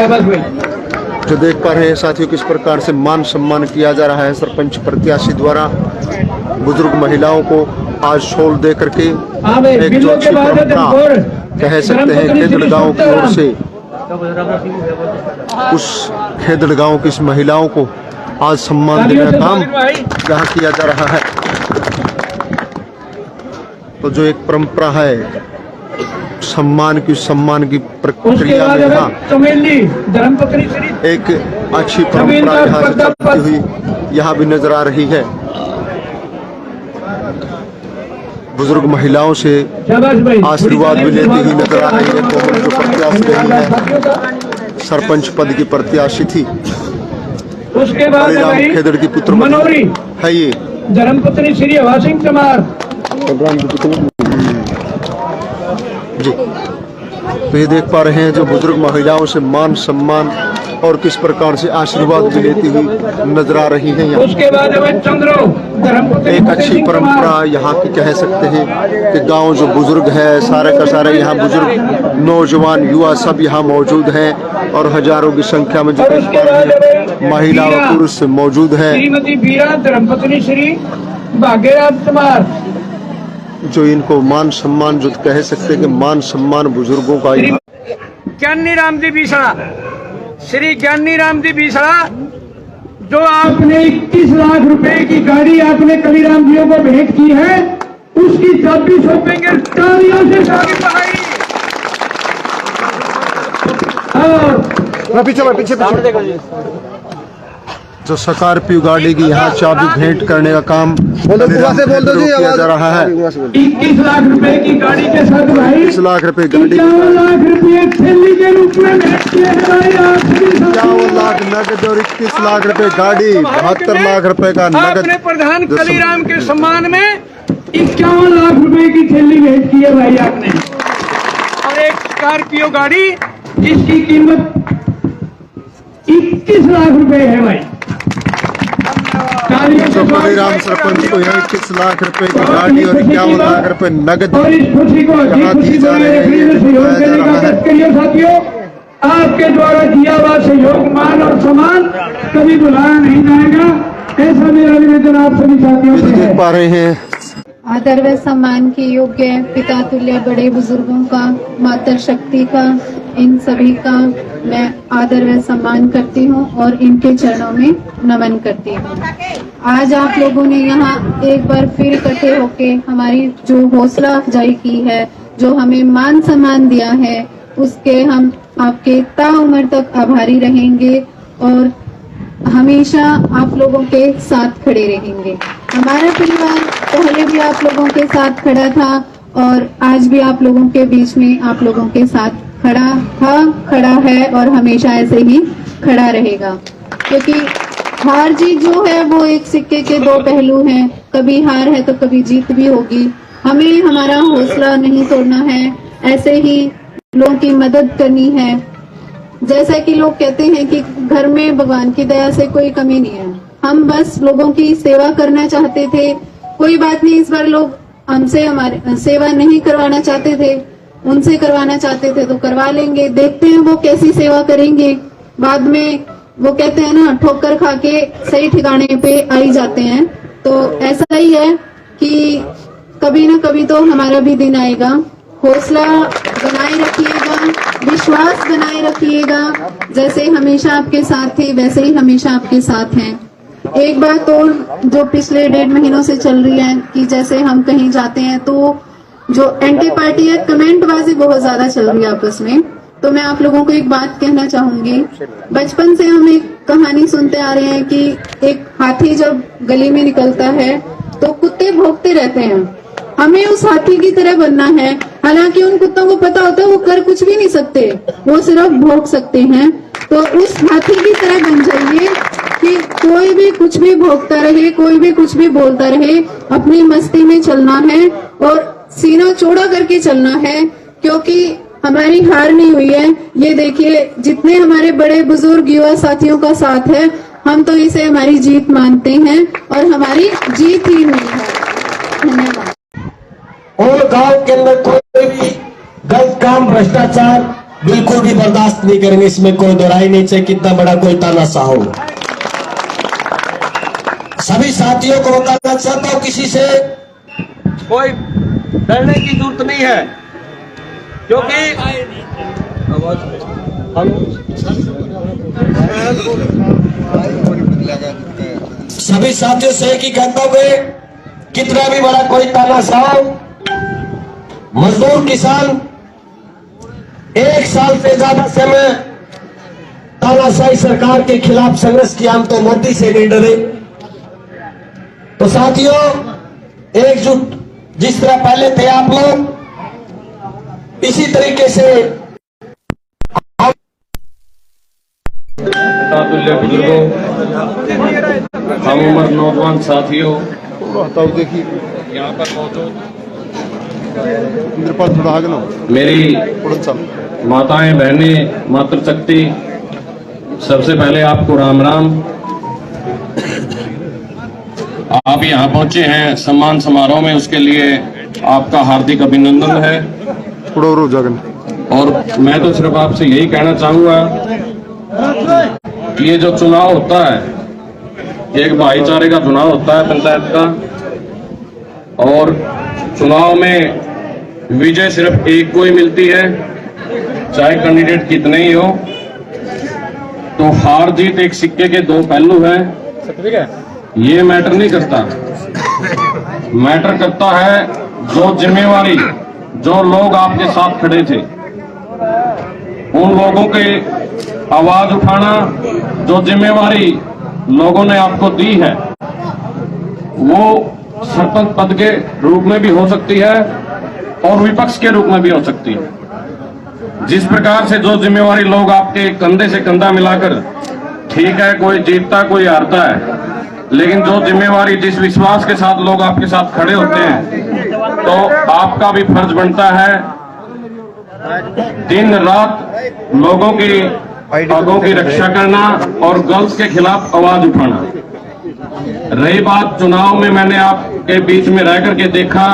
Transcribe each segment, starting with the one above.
जो देख पा रहे हैं साथियों, किस प्रकार से मान सम्मान किया जा रहा है सरपंच प्रत्याशी द्वारा बुजुर्ग महिलाओं को आज शॉल दे करके। एक जो अच्छी परंपरा कह सकते हैं खेदड़ गांव की ओर से उस खेदड़ गांव की इस महिलाओं को आज सम्मान देने का काम यहाँ किया जा रहा है। तो जो एक परंपरा है सम्मान की प्रक्रिया में यहाँ एक अच्छी परंपरा यहाँ से चलती हुई यहाँ भी नजर आ रही है। बुजुर्ग महिलाओं से आशीर्वाद भी लेती हुई नजर आ रही है। कोमल जो प्रत्याशी रही है, सरपंच पद की प्रत्याशी थी, हरिराम खेदड़ की पुत्र है ये धर्मपत्नी श्री हवा सिंह चमार जी। तो ये देख पा रहे हैं जो बुजुर्ग महिलाओं से मान सम्मान और किस प्रकार से आशीर्वाद भी लेती हुई नजर आ रही है। यहाँ उसके बाद एक अच्छी परंपरा यहाँ की कह सकते हैं कि गांव जो बुजुर्ग है सारे का सारे यहाँ बुजुर्ग नौजवान युवा सब यहाँ मौजूद हैं और हजारों की संख्या में जो देख पा रहे हैं महिला व पुरुष मौजूद है। श्रीमती बीरा धर्मपत्नी श्री भाग्यराज कुमार जो इनको मान सम्मान जो कह सकते हैं कि मान सम्मान बुजुर्गों का। ज्ञानी राम जी बीसड़ा, श्री ज्ञानी राम जी बीसड़ा, जो आपने 21 लाख रुपए की गाड़ी आपने कलीराम जी को भेंट की है, उसकी चाबी सौंपेंगे तालियों से शादी बधाई। और पीछे जो स्कॉर्पियो गाड़ी की यहाँ चाबी भेंट करने का काम किया जा रहा है। 21 लाख रुपए की गाड़ी के साथ भाई 21 लाख रुपए गाड़ी, 51 लाख रुपए थैली के रूप में भेंट किए हैं भाई आप सभी। 51 लाख नगद और 21 लाख रुपए गाड़ी, 72 लाख रुपए का नगद। आपने प्रधान कलीराम के सम्मान में 51 लाख रुपए की थैली भेंट की है भाई आपने, और एक स्कॉर्पियो गाड़ी जिसकी कीमत 21 लाख रुपए है भाई। जो कलीराम सरपंच को यहाँ 21 लाख रुपए की गाड़ी और 51 लाख रुपए नगद और इस खुशी को यहाँ दी जा रही है। साथियों, आपके द्वारा दिया हुआ सहयोग मान और सम्मान कभी भुलाया नहीं जाएगा, ऐसा मेरा निवेदन आप सभी साथियों से है। देख पा रहे हैं आदर व सम्मान के योग्य पिता तुल्य बड़े बुजुर्गों का, मातृ शक्ति का, इन सभी का मैं आदर व सम्मान करती हूँ और इनके चरणों में नमन करती हूँ। आज आप लोगों ने यहाँ एक बार फिर इकट्ठे होके हमारी जो हौसला अफजाई की है, जो हमें मान सम्मान दिया है, उसके हम आपके ताउम्र तक आभारी रहेंगे और हमेशा आप लोगों के साथ खड़े रहेंगे। हमारा परिवार पहले भी आप लोगों के साथ खड़ा था और आज भी आप लोगों के बीच में आप लोगों के साथ खड़ा था, खड़ा है और हमेशा ऐसे ही खड़ा रहेगा, क्योंकि हार जीत जो है वो एक सिक्के के दो पहलू हैं। कभी हार है तो कभी जीत भी होगी। हमें हमारा हौसला नहीं तोड़ना है, ऐसे ही लोगों की मदद करनी है। जैसा कि लोग कहते हैं कि घर में भगवान की दया से कोई कमी नहीं है, हम बस लोगों की सेवा करना चाहते थे। कोई बात नहीं, इस बार लोग हमसे हमारे सेवा नहीं करवाना चाहते थे, उनसे करवाना चाहते थे तो करवा लेंगे। देखते हैं वो कैसी सेवा करेंगे। बाद में वो कहते हैं ना, ठोकर खा के सही ठिकाने पे आ ही जाते हैं। तो ऐसा ही है कि कभी ना कभी तो हमारा भी दिन आएगा। हौसला बनाए रखिएगा, विश्वास बनाए रखिएगा। जैसे हमेशा आपके साथ थे वैसे ही हमेशा आपके साथ हैं। एक बात और जो पिछले 1.5 महीनों से चल रही है कि जैसे हम कहीं जाते हैं तो जो एंटी पार्टी है, कमेंटबाजी बहुत ज्यादा चल रही है आपस में। तो मैं आप लोगों को एक बात कहना चाहूंगी। बचपन से हम एक कहानी सुनते आ रहे हैं कि एक हाथी जब गली में निकलता है तो कुत्ते भौंकते रहते हैं। हमें उस हाथी की तरह बनना है। हालांकि उन कुत्तों को पता होता है वो कर कुछ भी नहीं सकते, वो सिर्फ भौंक सकते हैं। तो उस हाथी की तरह बन जाइए कि कोई भी कुछ भी भौंकता रहे, कोई भी कुछ भी बोलता रहे, अपनी मस्ती में चलना है और सीना चौड़ा करके चलना है, क्योंकि हमारी हार नहीं हुई है। ये देखिए, जितने हमारे बड़े बुजुर्ग युवा साथियों का साथ है, हम तो इसे हमारी जीत मानते हैं और हमारी जीत ही हुई है। धन्यवाद। और गांव के अंदर कोई भी गलत काम, भ्रष्टाचार बिल्कुल भी बर्दाश्त नहीं करेंगे, इसमें कोई दोहराई नहीं, चाहे कितना बड़ा कोई तानाशाह हो। सभी साथियों को बताना चाहता हूं, किसी से कोई डरने की जरूरत नहीं है, क्योंकि सभी साथियों से एक ही कहता हूं कि कितना भी बड़ा कोई तानाशाह हो, मजदूर किसान 1 साल से ज्यादा समय तानाशाही सरकार के खिलाफ संघर्ष किया, हम तो मोदी से नहीं डरे। तो साथियों, एकजुट जिस तरह पहले थे आप लोग, इसी तरीके से बुजुर्गों, हम उम्र नौजवान साथियों, देखिए यहाँ पर मौजूद मेरे पास थोड़ा आगे ना मेरी थोड़ा सा माताएं बहनें, मातृशक्ति, सबसे पहले आपको राम राम। आप यहाँ पहुंचे हैं सम्मान समारोह में, उसके लिए आपका हार्दिक अभिनंदन है। थोड़ा और जगन। और मैं तो सिर्फ आपसे यही कहना चाहूंगा कि ये जो चुनाव होता है, एक भाईचारे का चुनाव होता है पंचायत का, और चुनाव में विजय सिर्फ एक को ही मिलती है, चाहे कैंडिडेट कितने ही हो। तो हार जीत एक सिक्के के 2 पहलू हैं, ये मैटर नहीं करता। मैटर करता है जो जिम्मेवारी, जो लोग आपके साथ खड़े थे, उन लोगों के आवाज उठाना, जो जिम्मेवारी लोगों ने आपको दी है, वो सरपंच पद के रूप में भी हो सकती है और विपक्ष के रूप में भी हो सकती है। जिस प्रकार से जो जिम्मेवारी लोग आपके कंधे से कंधा मिलाकर, ठीक है कोई जीतता कोई हारता है, लेकिन जो जिम्मेवारी, जिस विश्वास के साथ लोग आपके साथ खड़े होते हैं, तो आपका भी फर्ज बनता है दिन रात लोगों की हकों की रक्षा करना और गलत के खिलाफ आवाज उठाना। रही बात चुनाव में, मैंने आपके बीच में रह करके देखा,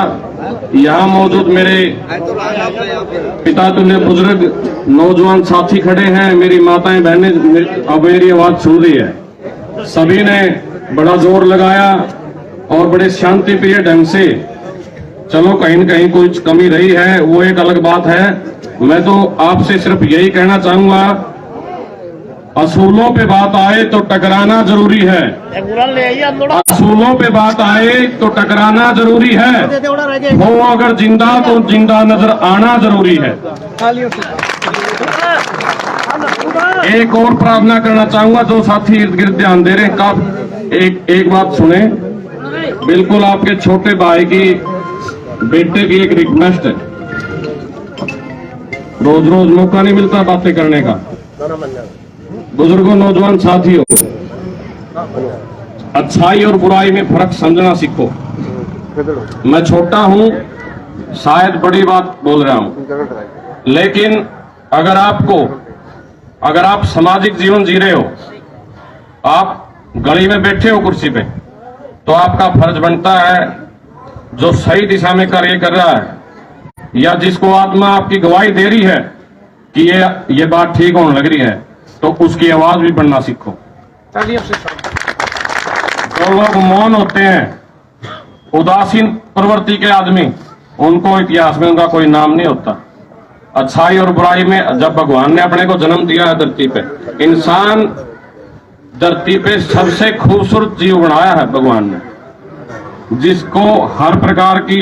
यहाँ मौजूद मेरे पिता तुल्य बुजुर्ग नौजवान साथी खड़े हैं, मेरी माताएं बहनें अब मेरी आवाज सुन रही है। सभी ने बड़ा जोर लगाया और बड़े शांति प्रिय ढंग से, चलो कहीं न कहीं कुछ कमी रही है, वो एक अलग बात है। मैं तो आपसे सिर्फ यही कहना चाहूंगा, असूलों पे बात आए तो टकराना जरूरी है, असूलों पे बात आए तो टकराना जरूरी है, वो अगर जिंदा तो जिंदा नजर आना जरूरी है। एक और प्रार्थना करना चाहूंगा, जो साथी इर्द गिर्द ध्यान दे रहे हैं, एक बात सुने, बिल्कुल आपके छोटे भाई की बेटे की एक रिक्वेस्ट है, रोज रोज मौका नहीं मिलता बातें करने का। बुजुर्गों, नौजवान साथियों, अच्छाई और बुराई में फर्क समझना सीखो। मैं छोटा हूं, शायद बड़ी बात बोल रहा हूं, लेकिन अगर आप सामाजिक जीवन जी रहे हो, आप गली में बैठे हो कुर्सी पे, तो आपका फर्ज बनता है जो सही दिशा में कार्य कर रहा है, या जिसको आत्मा आपकी गवाही दे रही है कि ये बात ठीक होने लग रही है, तो उसकी आवाज भी बनना सीखो। जो लोग मौन होते हैं, उदासीन प्रवृत्ति के आदमी, उनको इतिहास में उनका कोई नाम नहीं होता। अच्छाई और बुराई में, जब भगवान ने अपने को जन्म दिया है धरती पे, इंसान धरती पे सबसे खूबसूरत जीव बनाया है भगवान ने, जिसको हर प्रकार की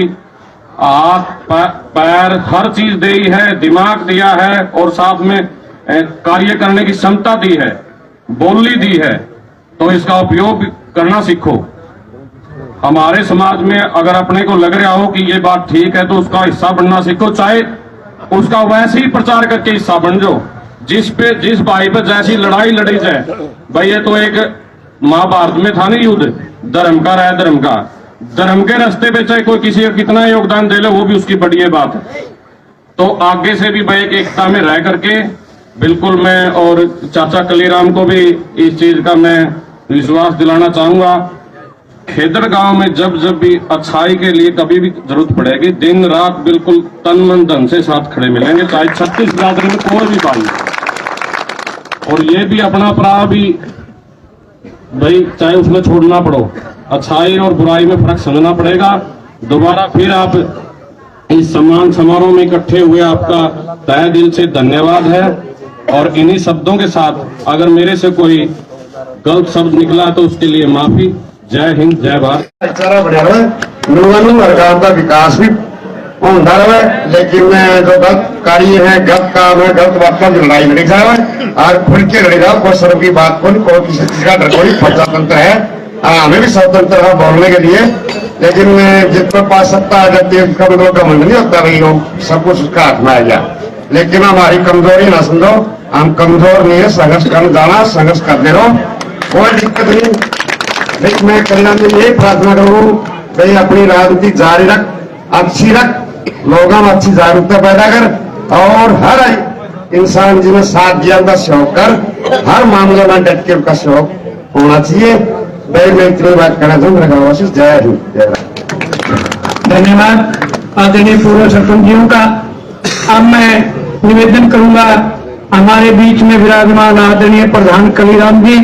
हाथ पैर हर चीज दी है, दिमाग दिया है, और साथ में कार्य करने की क्षमता दी है, बोली दी है, तो इसका उपयोग करना सीखो। हमारे समाज में अगर अपने को लग रहा हो कि ये बात ठीक है, तो उसका हिस्सा बनना सीखो, चाहे उसका वैसे ही प्रचार करके हिस्सा बन जाओ। जिस भाई पे जैसी लड़ाई लड़ी जाए, भाई ये तो एक महाभारत में था नहीं युद्ध, धर्म का रहा धर्म का, धर्म के रास्ते पे चाहे कोई किसी का कितना योगदान दे ले, वो भी उसकी बड़ी बात है। तो आगे से भी भाई एक एकता में रह करके, बिल्कुल मैं और चाचा कलीराम को भी इस चीज का मैं विश्वास दिलाना चाहूंगा खेदर गांव में जब जब भी अच्छाई के लिए कभी भी जरूरत पड़ेगी, दिन रात बिल्कुल तन मन धन से साथ खड़े मिलेंगे, चाहे 36 बिरादरी में कोई भी भाई। और ये भी अपना प्राण भी भाई चाहे उसमें छोड़ना पड़ो, अच्छाई और बुराई में फर्क समझना पड़ेगा। दोबारा फिर आप इस सम्मान समारोह में इकट्ठे हुए, आपका तहे दिल से धन्यवाद है। और इन्हीं शब्दों के साथ अगर मेरे से कोई गलत शब्द निकला तो उसके लिए माफी। जय हिंद, जय भारत। सारा बढ़िया रहे, लोगों को सरकार का विकास भी होता रहे, लेकिन जो गलत कार्य है, गलत काम है, गलत बात का लड़ाई लड़ी जाए और खुल के लड़ी जाओ। कोई शर्म की बात को नहीं, कोई किसी चीज का डर कोई स्वतंत्र है, हमें भी स्वतंत्र है बोलने के लिए। लेकिन जिसके पास सत्ता है, जब देश का मतलब घमंड नहीं होता भाई, लोग सब कुछ उसका हाथ में आ गया। लेकिन हमारी कमजोरी ना समझो, हम कमजोर नहीं है, संघर्ष कर जाना, संघर्ष करते रहो, कोई दिक्कत नहीं। लेकिन मैं कल्याण में यही प्रार्थना करूँ भाई, अपनी राजनीति जारी रख, अच्छी रख, लोगों में अच्छी जागरूकता पैदा कर और हर इंसान जिन्हें साथ दिया उनका सहयोग कर, हर मामले में डट के उनका सहयोग होना चाहिए। भाई मैं इतनी बात करना चाहूँ, मेरा गाँव जय हिंद, जय भारत। धन्यवाद आदरणीय पूर्व सरपंच जियों का। अब मैं निवेदन करूंगा हमारे बीच में विराजमान आदरणीय प्रधान कलीराम जी,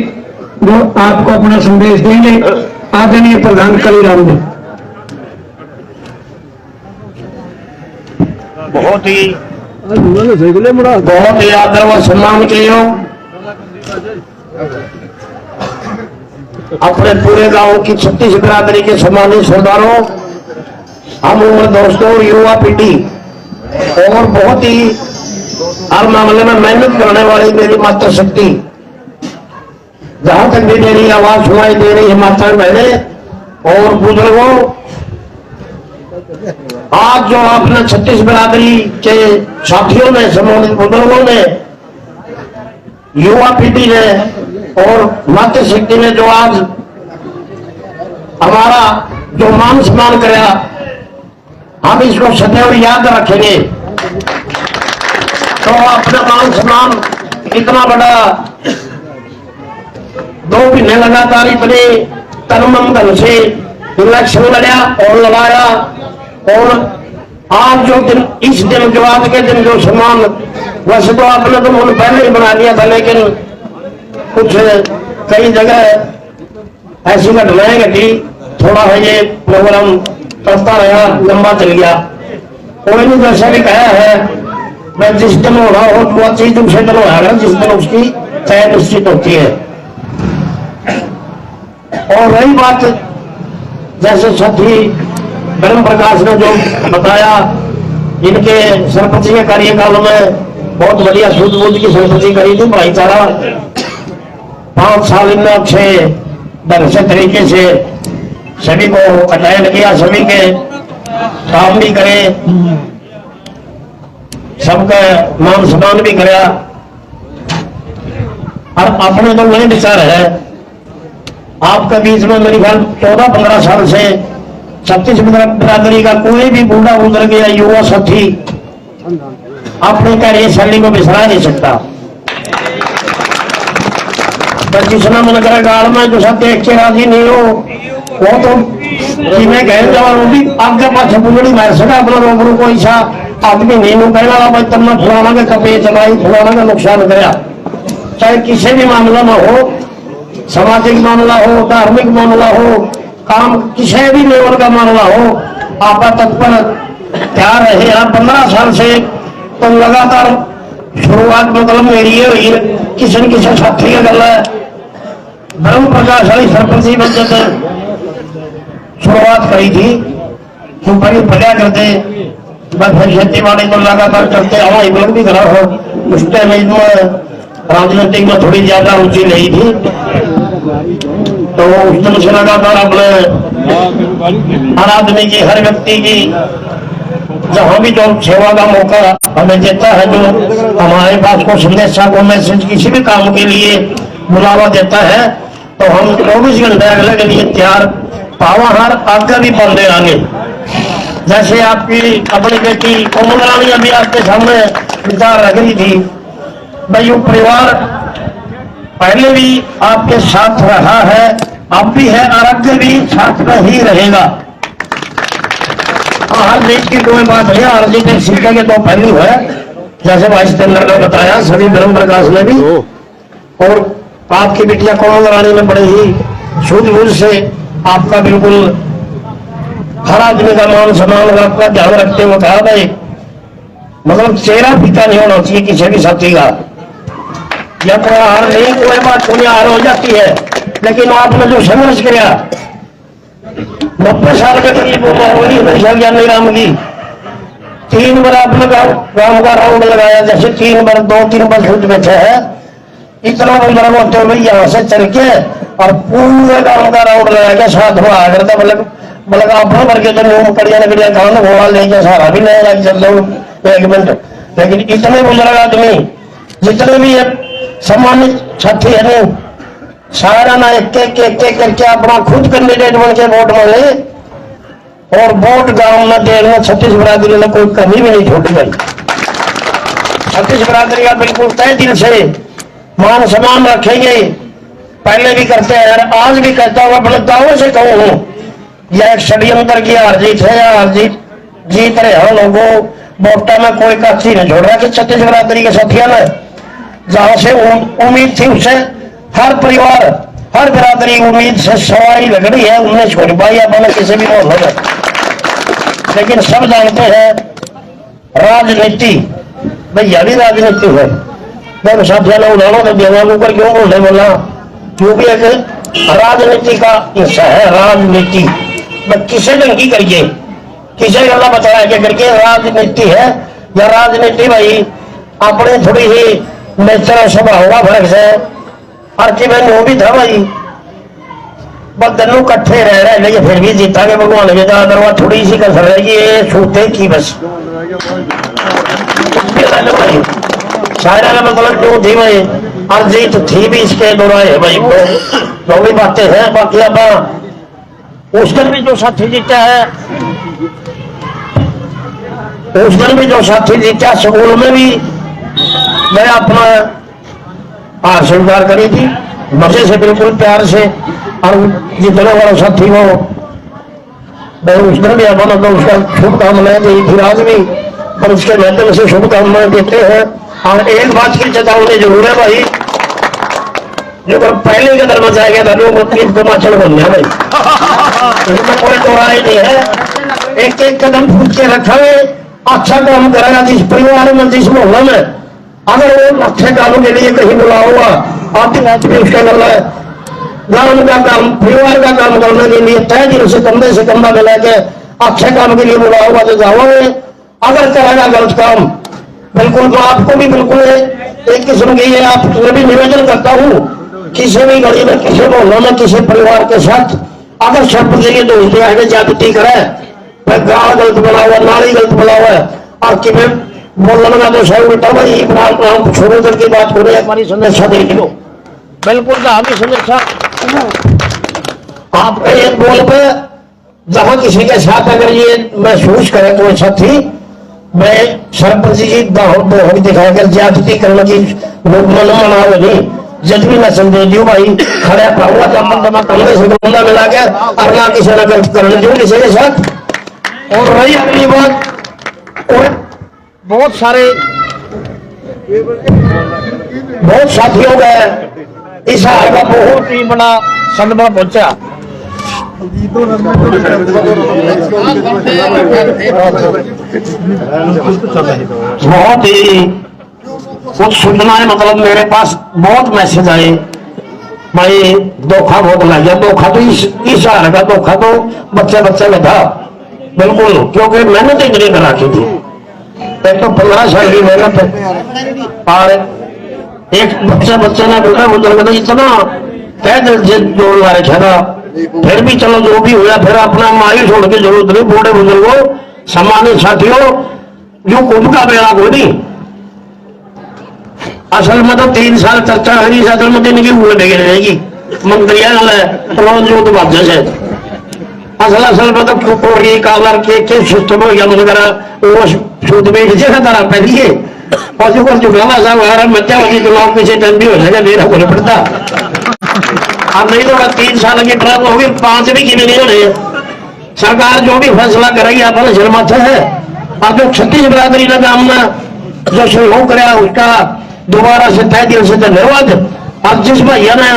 जो आपको अपना संदेश देंगे। आदरणीय प्रधान कलीराम जी। बहुत ही आदर व सम्मान के योग अपने पूरे गांव की 36 बिरादरी के सम्मानित सरदारों, हम उम्र दोस्तों, युवा पीढ़ी और बहुत ही हर मामले में मेहनत करने वाली मेरी माता शक्ति, जहां तक भी मेरी आवाज सुनाई दे रही है माता बहने और बुजुर्गों, आज जो आपने 36 बिरादरी के साथियों ने, सम्मानित बुजुर्गों ने, युवा पीढ़ी ने और मातृ शक्ति ने जो आज हमारा जो मान सम्मान कराया, हम इसको सदैव याद रखेंगे। तो अपना मान सम्मान इतना बड़ा 2 महीने लगातार इतने तनमन धन से इलेक्शन लड़ा और लड़ाया, और आज जो दिन, इस दिन के बाद के दिन जो सम्मान, वैसे तो आपने तो मन पहले ही बना लिया था, लेकिन कुछ कई जगह ऐसी घटनाएं घटी, थोड़ा है ये प्रोग्राम चलता रहा, लंबा चल गया। कोई नहीं, जैसा भी कहा है, मैं जिस दिन हो रहा हो तो चीज उसे दिन होगा जिस दिन उसकी तय निश्चित होती है। और रही बात, जैसे साथी ब्रह्म प्रकाश ने जो बताया, इनके सरपंच के कार्यकाल में बहुत बढ़िया सूझबूझ की सरपंची करी थी, भाईचारा 5 साल इनमें अच्छे ढंग से तरीके से सभी को अटेंड किया, सभी के काम भी करे, सबका मान सम्मान भी कराया। और अपने तो वही विचार है, आपके बीच में मेरी ख्याल 14-15 साल से 36 बिरादरी का कोई भी बूढ़ा गुजर गया युवा साथी अपने कार्यशैली को बिसरा नहीं सकता। जिसना मन करे गाड़ में जो सब देख के राजी नहीं हो, वो तो मैं कह जावा भी आगे पाछे बुलड़ी मार सका, अपना रोबरू कोई सा आदमी नहीं नु कहना भाई तुमने फलाना के कपे चलाई, फलाना का नुकसान कराया। चाहे किसी भी मामला में हो, सामाजिक मामला हो, धार्मिक मामला हो, काम किसी भी लेवल का मामला हो, आपका तत्पर तैयार रहे। आप 15 साल से तो लगातार शुरुआत मतलब मेरी हुई किसी न किसी साथी की गल है, ब्रह्म प्रकाश वाली सरपंची में जब शुरुआत करी थी तो बड़ी बढ़िया करते, बस खेती बाड़ी को लगातार करते हमारी लोग भी खड़ा हो। उस टाइम राजनीतिक में थोड़ी ज्यादा रुचि नहीं थी, तो उस दिन से लगातार अपने हर आदमी की, हर व्यक्ति की जहां भी जो सेवा का मौका हमें देता है, जो हमारे पास को संदेशा को मैसेज किसी भी काम के लिए बुलावा देता है, तो हम 24 घंटे अगले के लिए तैयार पावाहार आगे भी बनते रहेंगे। जैसे आपकी अपनी बेटी कोमल रानी अभी आपके सामने विचार रख रही थी, भाई वो परिवार पहले भी आपके साथ रहा है अब भी है और आगे भी साथ में ही रहेगा। हर जीत की कोई बात नहीं, हर जीत एक सिक्के के दो पहलू है, जैसे भाई सिकंदर ने बताया, सभी ब्रह्म प्रकाश ने भी। और आपकी बिटिया कोमल रानी ने बड़े ही सूझबूझ से आपका बिल्कुल हर आदमी का मान सम्मान और आपका ध्यान रखते हुए कहा भाई, मतलब चेहरा फीका नहीं होना चाहिए किसी भी साथी का। या कोई हार नहीं, कोई बात नहीं, हार हो जाती है, लेकिन आपने जो संघर्ष किया 90 साल के करीब उम्र होगी हमेशा ज्ञानी राम की, 3 बार आपने गांव का राउंड लगाया, जैसे 3 बार 2-3 बार छूट बैठे है, इतना बंदर होते हुए यहाँ से चल के और पूरे गांव का राउंड लगा के साथ में आ करता, मतलब अपने भर के जो कड़िया नकड़िया गाँव घोड़ा लेके सारा भी नहीं लग चल दो 1 मिनट। लेकिन इतने बुजुर्ग आदमी जितने भी सम्मानित साथी है सारा ना एक करके अपना खुद कैंडिडेट बन के वोट मांगे और वोट गांव में देने में छत्तीस बिरादरी ने कोई कमी भी नहीं छोड़ी गई। छत्तीस बिरादरी का बिल्कुल तय दिल से मान सम्मान रखेंगे, पहले भी करते हैं और आज भी करता हुआ बड़े दावों से कहूँ हूँ, यह एक षड्यंत्र की हार जीत है या हार जीत रहे हैं लोगों वोटा में कोई काची नहीं छोड़ रहा कि छत्तीस बिरादरी के साथियों ने जहां से उम्मीद थी उससे हर परिवार हर बिरादरी उम्मीद से सवारी लगड़ी है, उन्हें छोड़ पाई अपने किसी भी मोहल्ले में। लेकिन सब जानते हैं राजनीति भैया भी राजनीति है। मैं साथियों ने उदाहरण तो देना ऊपर क्यों बोलने बोला, क्योंकि एक राजनीति का हिस्सा है। राजनीति किसे ढंग की करिए, किसे गला बताया क्या करके राजनीति है या राजनीति भाई अपने थोड़ी ही नेचर स्वभाव का फर्क है। और कि मैं वो भी था भाई बदनू कट्ठे रह रहे लेकिन फिर भी जीता के भगवान के दरवा थोड़ी सी कसर रहेगी, ये छूते की बस सारा का मतलब क्यों थी भाई, और जीत थी भी इसके दोराए भाई जो भी बातें हैं। बाकी अब उस दिन भी जो साथी जीता है, उस दिन भी जो साथी जीता स्कूल में भी मैं अपना हार स्वीकार करी थी मजे से बिल्कुल प्यार से, और जितने वाला साथी हो मैं उस दिन भी अपना तो उसका शुभकामनाएं दी थी, आज भी पर उसके माध्यम से शुभकामनाएं देते हैं। और एक बात की चेतावनी जरूर है भाई, जो पहले कदर मचाया था लोग तमाचल बन गया भाई, इसमें कोई दोहराई नहीं है। एक एक कदम फूट के रखा है, अच्छा काम करेगा जिस परिवार में जिस मोहल्ले में, अगर वो अच्छे कामों के लिए कहीं बुला हुआ आती रात भी उसका गला है गांव का काम परिवार का काम करने के लिए तय दिल से कंधा मिला के अच्छे काम के लिए बुला हुआ तो जाओगे। अगर करेगा गलत काम बिल्कुल तो आपको भी बिल्कुल एक किस्म की आपसे भी निवेदन करता हूँ, किसी भी गली में किसी मोहल्ले में किसी परिवार के साथ अगर शब्द के लिए दोस्ती आगे जागृति करे, गाँव गलत बना हुआ नारी गलत बना हुआ है और कि बोलने का तो सही उल्टा भाई छोड़ो कर की बात करो, हमारी संदेशा देख लो बिल्कुल का हमें संदेशा आपके एक बोल पे जहां किसी के साथ अगर ये महसूस करे कोई साथी मैं सरपंच जी बहुत दिखाकर ज्यादती करने की मनाओ नहीं, जज भी मैं संदेश दू भाई खड़ा पाऊंगा जमा करने से बंदा मिला के और ना किसी ने गलत करने दू किसी के साथ। और रही अगली बात, और बहुत साथियों का इस हार का बहुत ही बड़ा सदमा पहुंचा। बहुत ही कुछ सुनना है, मतलब मेरे पास बहुत मैसेज आए भाई धोखा बहुत लग गया। धोखा तो इस हार का धोखा तो बच्चे में था बिल्कुल, क्योंकि मेहनत इतनी करा की थी। एक तो 15 साल की मेहनत और एक बच्चे ने बोला बुजुर्ग ने इतना तय दिल से जोड़ ला रखा था, फिर भी चलो जो भी हुआ फिर अपना मायूस होने की जरूरत नहीं। बूढ़े बुजुर्गों सम्मानित साथियों जो कुंभ का बेड़ा को नहीं, असल में तो 3 साल चर्चा है, असल में दिन की हुए बेगे रहेगी मंत्रिया रोज जो बाध्य से असल में तो कोई कालर के सिस्टम हो गया मतलब वो सूद में जगह तरह पहली है और जो चुनाव साहब मध्यावधि चुनाव किसी टाइम भी हो जाएगा मेरा बोले पड़ता अब नहीं तो 3 साल की ट्रक होगी, 5 भी किमें नहीं होने। सरकार जो भी फैसला करेगी अपने सिर माथे है। अब जो 36 बिरादरी का काम ना जो सहयोग कराया उसका दोबारा से तय दिल से धन्यवाद। अब जिस भैया ने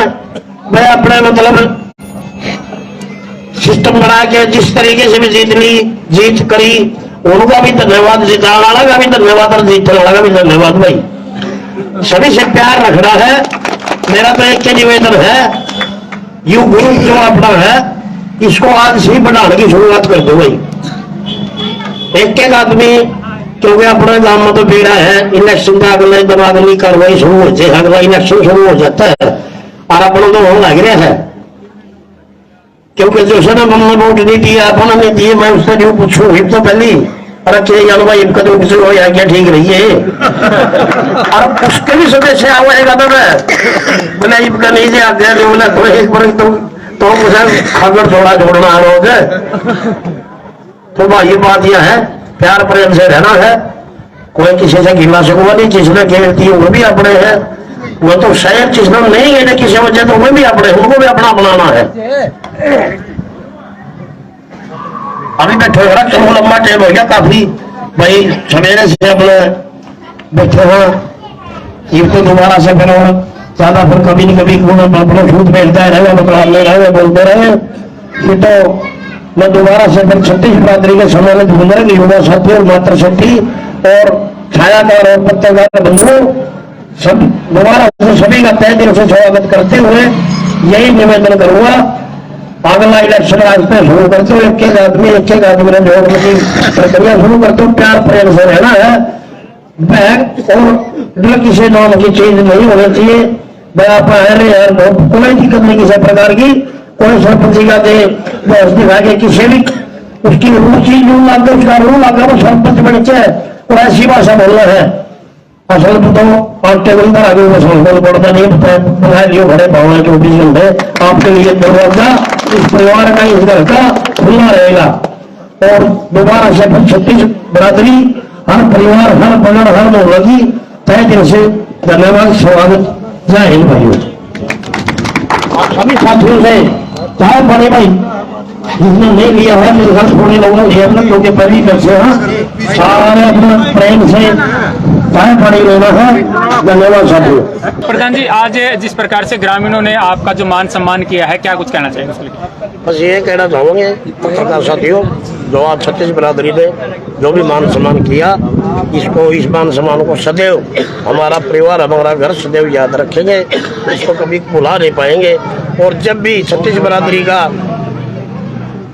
मैं अपने मतलब सिस्टम बना के जिस तरीके से भी जीत करी, उनका भी धन्यवाद, जिताने वाला का भी धन्यवाद और जीतने वाला का भी धन्यवाद। भाई सभी से प्यार रखना है। मेरा तो एक निवेदन है, यू ग्रुप जो अपना है इसको आज से ही बढ़ाने की शुरुआत कर दो भाई। एक आदमी, क्योंकि अपने गांव में तो बेड़ा है, इलेक्शन का अगले दबागली कार्रवाई शुरू हो जाए, अगला इलेक्शन शुरू हो जाता है और अपना तो होने लग रहा है। क्योंकि जो सर हमने वोट नहीं दिया, अपना नहीं दिए, मैं उससे जो पूछूं तो पहले अरे यार भाई कदम किसी हो या क्या ठीक रही है और उसके भी सदस्य आएगा तो बोले इनका नहीं दे आगे बोला तो एक बार तो मुझे खबर थोड़ा जोड़ना आ रहा है। तो भाई ये बात यह है, प्यार प्रेम से रहना है, कोई किसी से गिला सकूंगा नहीं, जिसने गिरती है वो भी अपने हैं, वो तो शायद जिसने नहीं गिरे किसी वजह तो वो भी अपने, उनको भी अपना बनाना है। अभी बैठे हो रहा लंबा टाइम हो गया काफी भाई, सवेरे से अपने बैठे हो, ये तो दोबारा से फिर ज्यादा फिर कभी नहीं कभी अपना झूठ बैठता रहे, बतलाने रहे, बोलते रहे। ये तो मैं दोबारा से फिर 36 बिरादरी के सम्मेलन घूम रहे युवा साथी और मातृशक्ति और छायाकार और पत्रकार बंधु सब दोबारा से सभी का तय दिल से स्वागत करते हुए यही निवेदन करूंगा, अगला इलेक्शन रास्ते शुरू करते हो, एक एक आदमी ने जोड़ने की प्रक्रिया शुरू करते हो, प्यार प्रेम से रहना है। बैग और किसी नाम की चीज नहीं होनी चाहिए। मैं आप यार कोई दिक्कत नहीं किसी प्रकार की, कोई सरपंच का दे बस दिखा के किसी भी उसकी चीज रूल लाकर उसका रूल लाकर वो सरपंच बन जाए और ऐसी भाषा बोलना है। असल तो आप टेबल पर आगे वो पड़ता नहीं बना लियो घरे भावना 24 घंटे आपके लिए दरवाजा इस परिवार का इस घर का खुला रहेगा। और दोबारा से 36 बिरादरी हर परिवार हर बगड़ हर मोहल्ला की तय दिल से धन्यवाद स्वागत। जय हिंद भाइयों। सभी साथियों से चाहे बड़े भाई जिसने नहीं लिया है मेरे घर छोड़ने लोगों ने क्योंकि पहली बच्चे हैं सारे अपना प्रेम से चाहे पड़ी लेना है। धन्यवाद साथियों। प्रधान जी, आज जिस प्रकार से ग्रामीणों ने आपका जो मान सम्मान किया है, क्या कुछ कहना चाहिए उसके लिए? बस ये कहना चाहूंगे पत्रकार साथियों, जो आज 36 बिरादरी ने जो भी मान सम्मान किया, इसको इस मान सम्मान को सदैव हमारा परिवार हमारा घर सदैव याद रखेंगे, इसको कभी भुला नहीं पाएंगे। और जब भी 36 बिरादरी का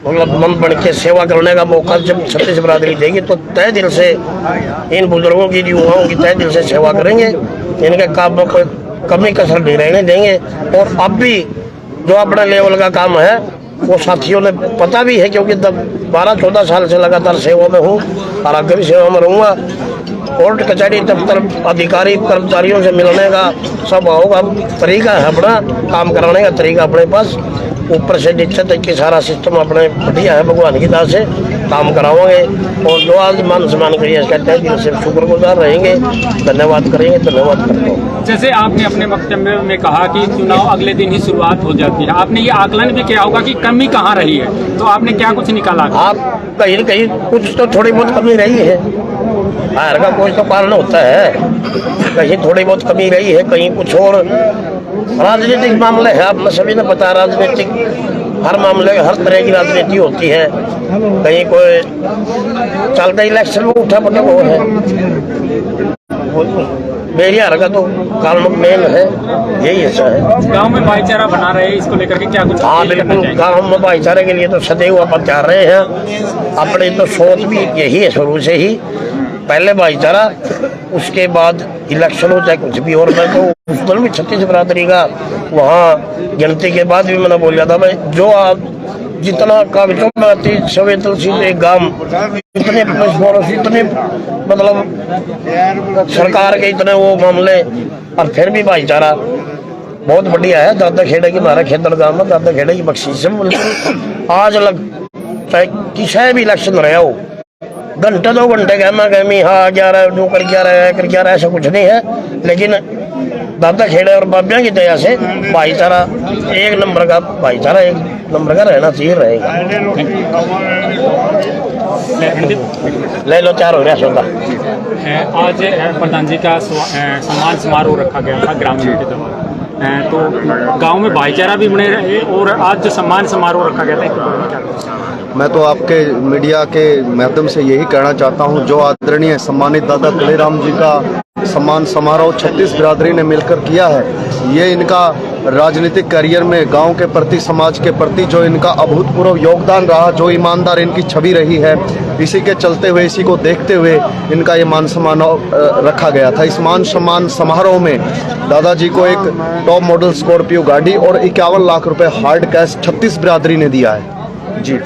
मतलब मन बन के सेवा करने का मौका जब 36 बिरादरी देगी तो तय दिल से इन बुजुर्गों की युवाओं की तय दिल से सेवा करेंगे, इनके काम में कोई कमी कसर नहीं रहने देंगे। और अब भी जो अपने लेवल का काम है वो साथियों ने पता भी है, क्योंकि 12-14 साल से लगातार सेवा में हूँ और आगे भी सेवा में रहूँगा। कोर्ट कचहरी दफ्तर अधिकारी कर्मचारियों से मिलने का सब होगा तरीका है, अपना काम कराने का तरीका अपने पास, ऊपर से नीचे तक की सारा सिस्टम अपने बढ़िया है, भगवान की दाह से काम करावाएंगे। और जो आज मान सम्मान करिए इसका तय दिल से शुक्रगुजार रहेंगे, धन्यवाद करेंगे। धन्यवाद करता हूँ। जैसे आपने अपने वक्तव्य में कहा कि चुनाव अगले दिन ही शुरुआत हो जाती है, आपने ये आकलन भी किया होगा कि कमी कहाँ रही है, तो आपने क्या कुछ निकाला? आप कहीं कहीं कुछ तो थोड़ी बहुत कमी रही है, हर का कोई तो कारण होता है, कहीं थोड़ी बहुत कमी रही है, कहीं कुछ और राजनीतिक मामले है। आप सभी ने पता, राजनीतिक हर मामले हर तरह की राजनीति होती है, कहीं कोई चलता इलेक्शन में उठा पटक वो है, मेरी हरकत तो कारण मेन है, यही ऐसा है। गांव में भाईचारा बना रहे हैं, इसको लेकर के क्या कुछ? हाँ बिल्कुल, गांव में भाईचारे के लिए तो सदैव अपन चाह रहे हैं, अपनी तो सोच भी यही है शुरू से ही, पहले भाईचारा उसके बाद इलेक्शन हो चाहे कुछ भी। और मैं तो उस दिन भी 36 बिरादरी का वहाँ गिनती के बाद भी मैंने बोल था, मैं जो आप जितना कागजों में आती संवेदनशील एक गांव, इतने इतने मतलब सरकार के इतने वो मामले, और फिर भी भाईचारा बहुत बढ़िया है। दादा खेड़े की हमारा खेतड़ गांव में दादा खेड़े की बख्शीश से आज लग चाहे किसी भी इलेक्शन रहा हो, घंटे 2 घंटे गहमा गहमी, हाँ 11 जो कर 11 ऐसा कुछ नहीं है, लेकिन दादा खेड़े और बाबिया की दया से भाईचारा एक नंबर का भाईचारा एक नंबर का रहना चाहिए, रहेगा। ले लो 4 हो गया सौदा। आज प्रधान जी का सम्मान समारोह रखा गया था ग्रामीण के द्वारा, तो गांव में भाईचारा भी बने रहे और आज जो सम्मान समारोह रखा गया था, मैं तो आपके मीडिया के माध्यम से यही कहना चाहता हूं, जो आदरणीय सम्मानित दादा कलीराम जी का सम्मान समारोह 36 बिरादरी ने मिलकर किया है, ये इनका राजनीतिक करियर में गांव के प्रति, समाज के प्रति जो इनका अभूतपूर्व योगदान रहा, जो ईमानदार इनकी छवि रही है, इसी के चलते हुए, इसी को देखते हुए इनका ये मान सम्मान रखा गया था। इस मान सम्मान समारोह में दादाजी को एक टॉप मॉडल स्कॉर्पियो गाड़ी और 51 लाख रुपए हार्ड कैश 36 बिरादरी ने दिया है। जी।